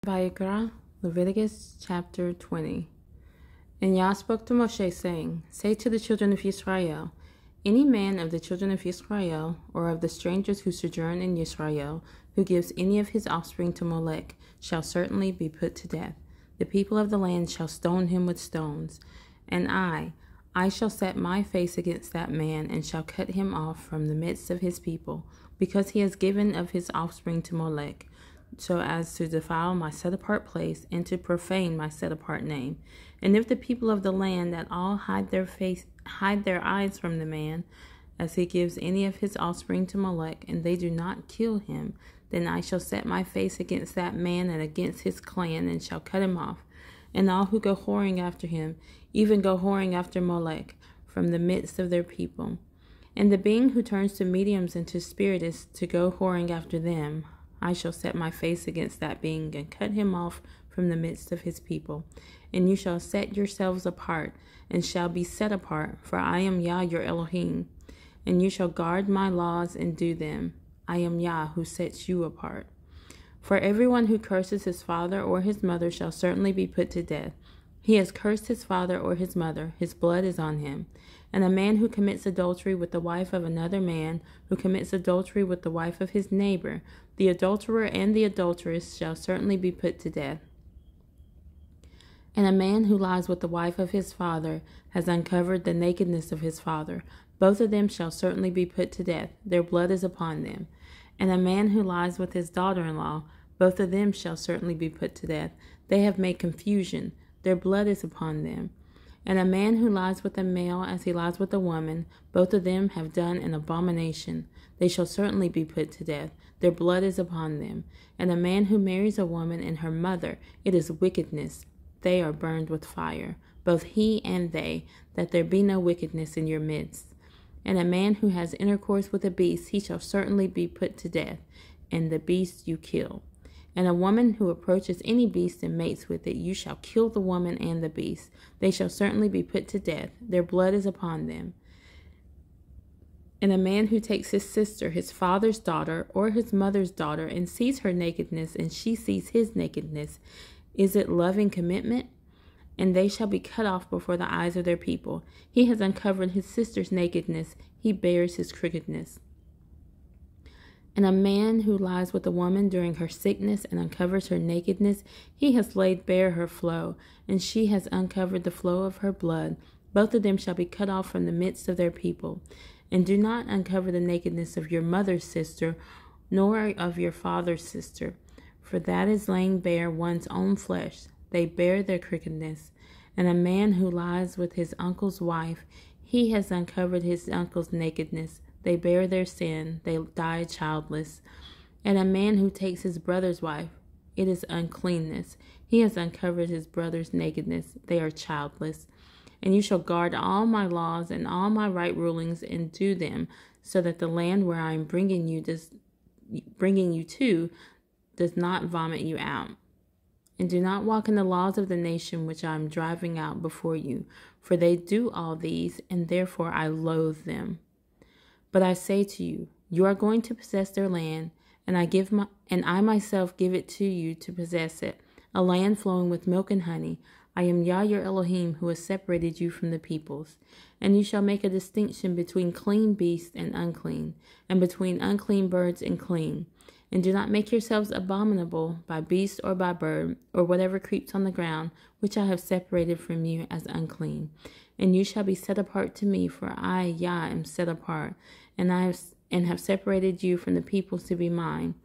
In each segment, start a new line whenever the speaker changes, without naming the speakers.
Wayyiqra, Leviticus chapter 20. And Yah spoke to Moshe, saying, Say to the children of Israel, Any man of the children of Israel, or of the strangers who sojourn in Israel, who gives any of his offspring to Molech, shall certainly be put to death. The people of the land shall stone him with stones. And I shall set my face against that man, and shall cut him off from the midst of his people, because he has given of his offspring to Molech, so as to defile my set-apart place, and to profane my set-apart name. And if the people of the land at all hide their eyes from the man, as he gives any of his offspring to Molech, and they do not kill him, then I shall set my face against that man and against his clan, and shall cut him off. And all who go whoring after him, even go whoring after Molech, from the midst of their people. And the being who turns to mediums and to spiritists to go whoring after them, I shall set my face against that being, and cut him off from the midst of his people. And you shall set yourselves apart, and shall be set apart, for I am Yah your Elohim. And you shall guard my laws and do them. I am Yah who sets you apart. For everyone who curses his father or his mother shall certainly be put to death. He has cursed his father or his mother, his blood is on him. And a man who commits adultery with the wife of another man, who commits adultery with the wife of his neighbor, the adulterer and the adulteress shall certainly be put to death. And a man who lies with the wife of his father has uncovered the nakedness of his father. Both of them shall certainly be put to death. Their blood is upon them. And a man who lies with his daughter-in-law, both of them shall certainly be put to death. They have made confusion. Their blood is upon them. And a man who lies with a male as he lies with a woman, both of them have done an abomination. They shall certainly be put to death. Their blood is upon them. And a man who marries a woman and her mother, it is wickedness. They are burned with fire, both he and they, that there be no wickedness in your midst. And a man who has intercourse with a beast, he shall certainly be put to death, and the beast you kill. And a woman who approaches any beast and mates with it, you shall kill the woman and the beast. They shall certainly be put to death. Their blood is upon them. And a man who takes his sister, his father's daughter, or his mother's daughter, and sees her nakedness, and she sees his nakedness, is it loving commitment? And they shall be cut off before the eyes of their people. He has uncovered his sister's nakedness. He bears his crookedness. And a man who lies with a woman during her sickness and uncovers her nakedness, he has laid bare her flow, and she has uncovered the flow of her blood. Both of them shall be cut off from the midst of their people. And do not uncover the nakedness of your mother's sister, nor of your father's sister, for that is laying bare one's own flesh. They bear their crookedness. And a man who lies with his uncle's wife, he has uncovered his uncle's nakedness. They bear their sin, they die childless. And a man who takes his brother's wife, it is uncleanness. He has uncovered his brother's nakedness, they are childless. And you shall guard all my laws and all my right rulings, and do them, so that the land where I am bringing you to does not vomit you out. And do not walk in the laws of the nation which I am driving out before you, for they do all these, and therefore I loathe them. But I say to you, you are going to possess their land, and I myself give it to you to possess it, a land flowing with milk and honey. I am Yah your Elohim, who has separated you from the peoples. And you shall make a distinction between clean beasts and unclean, and between unclean birds and clean. And do not make yourselves abominable by beast or by bird, or whatever creeps on the ground, which I have separated from you as unclean. And you shall be set apart to me, for I, Yah, am set apart, and have separated you from the peoples to be mine.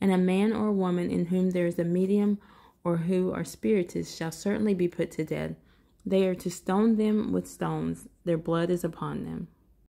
And a man or a woman in whom there is a medium, or who are spiritists, shall certainly be put to death. They are to stone them with stones. Their blood is upon them.